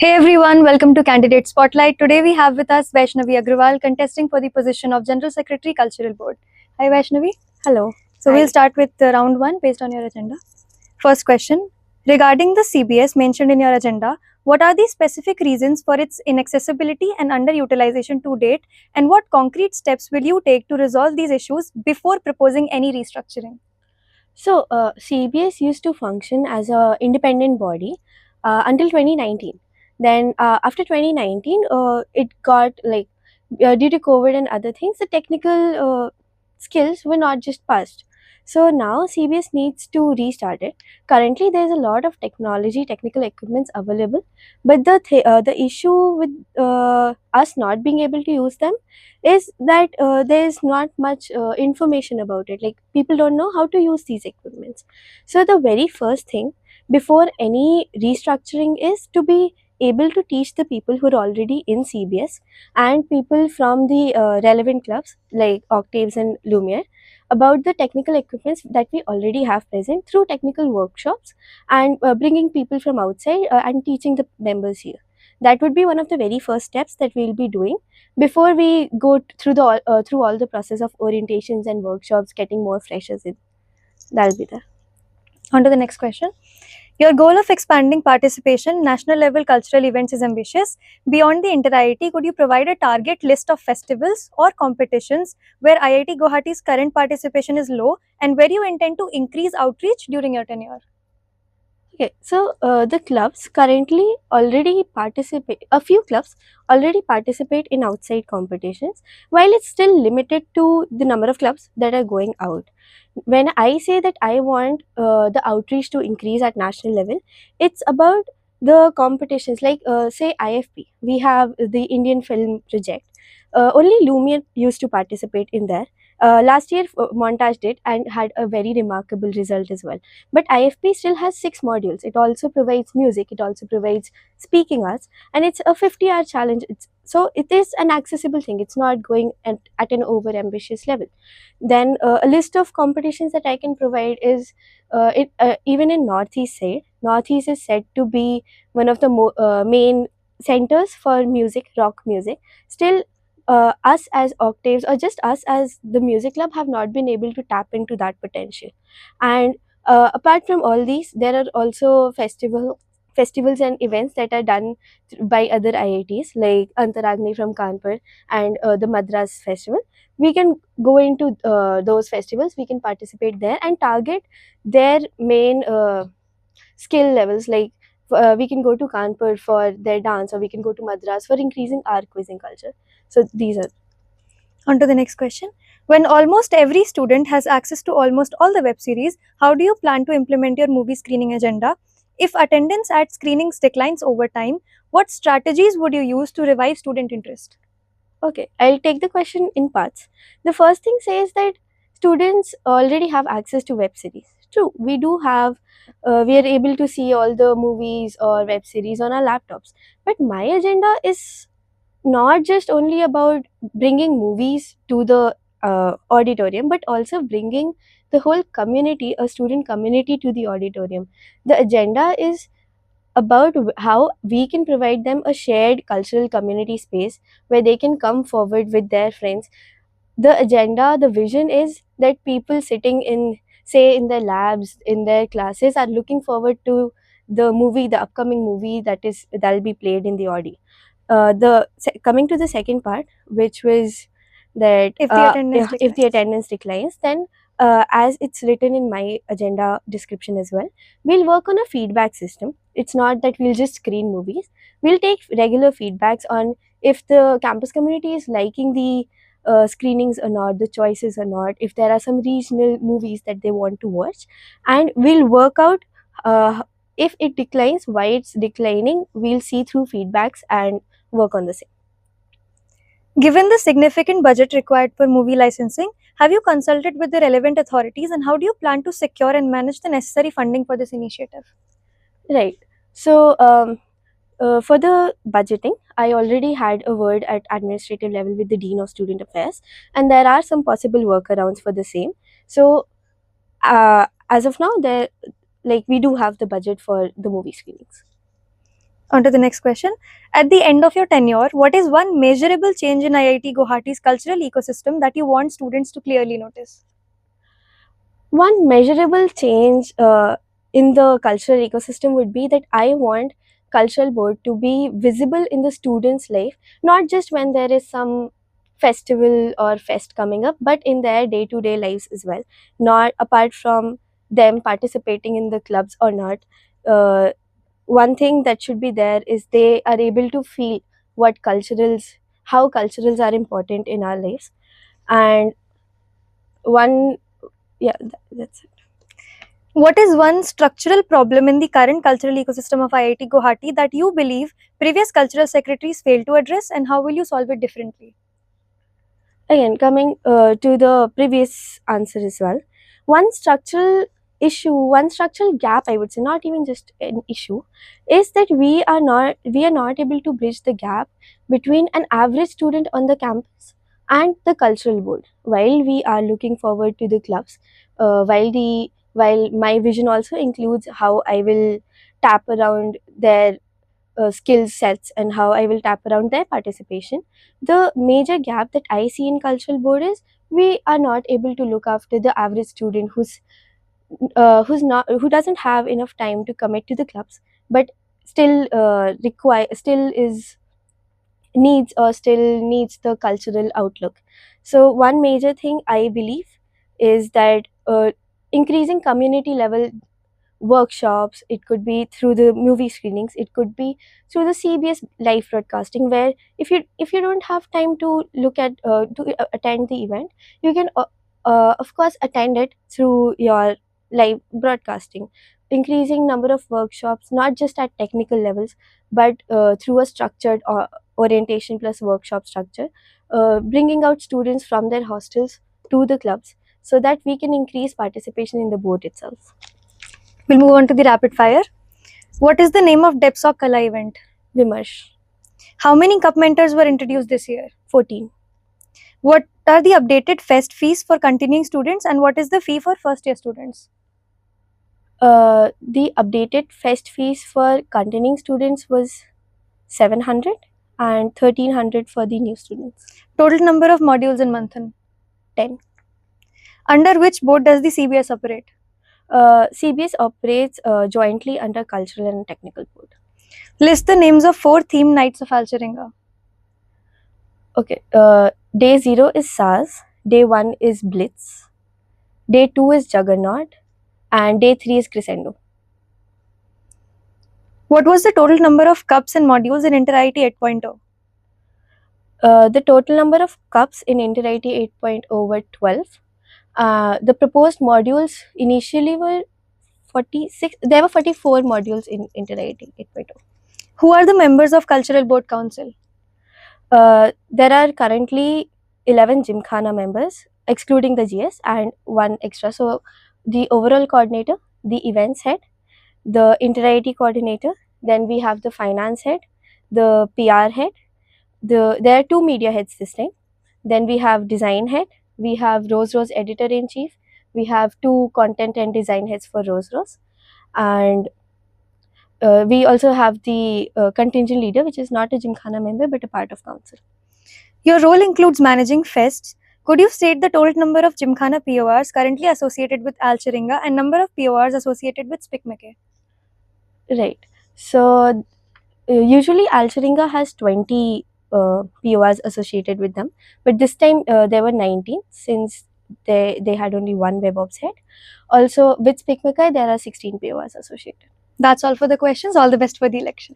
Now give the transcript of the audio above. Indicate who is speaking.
Speaker 1: Hey everyone, welcome to Candidate Spotlight. Today we have with us Vaishnavi Agarwal contesting for the position of General Secretary Cultural Board. Hi Vaishnavi.
Speaker 2: Hello.
Speaker 1: So
Speaker 2: Hi.
Speaker 1: we'll start with round 1 based on your agenda. First question. Regarding the CBS mentioned in your agenda, what are the specific reasons for its inaccessibility and underutilization to date, and what concrete steps will you take to resolve these issues before proposing any restructuring?
Speaker 2: So, CBS used to function as a independent body until 2019. Then, after 2019, it got due to COVID and other things, the technical skills were not just passed. So now CBS needs to restart it. Currently, there is a lot of technical equipments available, but the issue with us not being able to use them is that there is not much information about it. Like, people don't know how to use these equipments. So the very first thing before any restructuring is to be able to teach the people who are already in CBS and people from the relevant clubs like Octaves and Lumiere about the technical equipments that we already have present through technical workshops and bringing people from outside and teaching the members here. That would be one of the very first steps that we'll be doing before we go through all the process of orientations and workshops, getting more freshers in. That'll be there.
Speaker 1: On to the next question. Your goal of expanding participation national level cultural events is ambitious. Beyond the Inter-IIT, could you provide a target list of festivals or competitions where IIT Guwahati's current participation is low and where you intend to increase outreach during your tenure?
Speaker 2: Okay, so the clubs currently already participate, a few clubs already participate in outside competitions, while it's still limited to the number of clubs that are going out. When I say that I want the outreach to increase at national level, it's about the competitions like say IFP. We have the Indian Film Project. Only Lumiere used to participate in there. Last year, Montage did and had a very remarkable result as well. But IFP still has 6 modules. It also provides music, it also provides speaking arts, and it's a 50-hour challenge. So it is an accessible thing. It's not going at an over ambitious level. Then a list of competitions that I can provide is even in Northeast side. Northeast is said to be one of the main centers for music, rock music. Still, us as Octaves or just us as the music club have not been able to tap into that potential. And apart from all these, there are also festivals and events that are done by other IITs like Antaragni from Kanpur and the Madras festival. We can go into those festivals, we can participate there and target their main skill levels. Like we can go to Kanpur for their dance, or we can go to Madras for increasing our quizzing culture. So these are.
Speaker 1: On to the next question. When almost every student has access to almost all the web series, how do you plan to implement your movie screening agenda? If attendance at screenings declines over time, what strategies would you use to revive student interest?
Speaker 2: Okay, I'll take the question in parts. The first thing says that students already have access to web series. True, we do have, we are able to see all the movies or web series on our laptops. But my agenda is not just only about bringing movies to the auditorium, but also bringing the whole community, a student community, to the auditorium. The agenda is about how we can provide them a shared cultural community space where they can come forward with their friends. The agenda, the vision is that people sitting in, say, in their labs, in their classes, are looking forward to the upcoming movie that'll be played in the audio. Coming to the second part, which was that if the attendance declines, then as it's written in my agenda description as well, we'll work on a feedback system. It's not that we'll just screen movies. We'll take regular feedbacks on if the campus community is liking the screenings or not, the choices or not, if there are some regional movies that they want to watch, and we'll work out if it declines, why it's declining. We'll see through feedbacks and work on the same.
Speaker 1: Given the significant budget required for movie licensing, have you consulted with the relevant authorities, and how do you plan to secure and manage the necessary funding for this initiative?
Speaker 2: Right. So for the budgeting, I already had a word at administrative level with the Dean of Student Affairs, and there are some possible workarounds for the same. So as of now, we do have the budget for the movie screenings.
Speaker 1: On to the next question. At the end of your tenure, what is one measurable change in IIT Guwahati's cultural ecosystem that you want students to clearly notice?
Speaker 2: One measurable change in the cultural ecosystem would be that I want cultural board to be visible in the students' life, not just when there is some festival or fest coming up, but in their day-to-day lives as well. Not apart from them participating in the clubs or not. One thing that should be there is they are able to feel how culturals are important in our lives. And one, yeah, that's it.
Speaker 1: What is one structural problem in the current cultural ecosystem of IIT Guwahati that you believe previous cultural secretaries failed to address, and how will you solve it differently?
Speaker 2: Again, coming to the previous answer as well, one structural gap, I would say, not even just an issue, is that we are not able to bridge the gap between an average student on the campus and the cultural board. While we are looking forward to the clubs, while my vision also includes how I will tap around their skill sets and how I will tap around their participation. The major gap that I see in cultural board is we are not able to look after the average student who doesn't have enough time to commit to the clubs, but still needs the cultural outlook. So one major thing I believe is that increasing community level workshops, it could be through the movie screenings, it could be through the CBS live broadcasting, where if you don't have time to attend the event, you can of course attend it through your live broadcasting. Increasing number of workshops, not just at technical levels, but through a structured orientation plus workshop structure, bringing out students from their hostels to the clubs so that we can increase participation in the board itself.
Speaker 1: We'll move on to the rapid fire. What is the name of DepSoc Kala event?
Speaker 2: Vimarsh.
Speaker 1: How many cup mentors were introduced this year?
Speaker 2: 14.
Speaker 1: What are the updated fest fees for continuing students, and what is the fee for first year students?
Speaker 2: The updated fest fees for continuing students was 700 and 1300 for the new students.
Speaker 1: Total number of modules in Manthan?
Speaker 2: 10.
Speaker 1: Under which board does the CBS operate?
Speaker 2: CBS operates jointly under Cultural and Technical Board.
Speaker 1: List the names of 4 theme nights of Alcheringa.
Speaker 2: Okay. Day 0 is Saaz, day 1 is Blitz, day 2 is Jaugurnaut, and day 3 is Crescendo.
Speaker 1: What was the total number of cups and modules in Inter-IIT 8.0?
Speaker 2: The total number of cups in Inter-IIT 8.0 were 12. The proposed modules initially were 46. There were 44 modules in Inter-IIT 8.0.
Speaker 1: Who are the members of Cultural Board Council?
Speaker 2: There are currently 11 Gymkhana members, excluding the GS, and 1 extra. So the overall coordinator, the events head, the Inter-IIT coordinator, then we have the finance head, the PR head, there are 2 media heads this time. Then we have design head, we have Rose editor-in-chief, we have 2 content and design heads for Rose, and we also have the contingent leader, which is not a Gymkhana member but a part of council.
Speaker 1: Your role includes managing fests. Could you state the total number of Gymkhana PORs currently associated with Alcheringa and number of PORs associated with Spicmacay?
Speaker 2: Right. So usually Alcheringa has 20 PORs associated with them, but this time there were 19 since they had only 1 WebOps head. Also with Spicmacay there are 16 PORs associated.
Speaker 1: That's all for the questions. All the best for the election.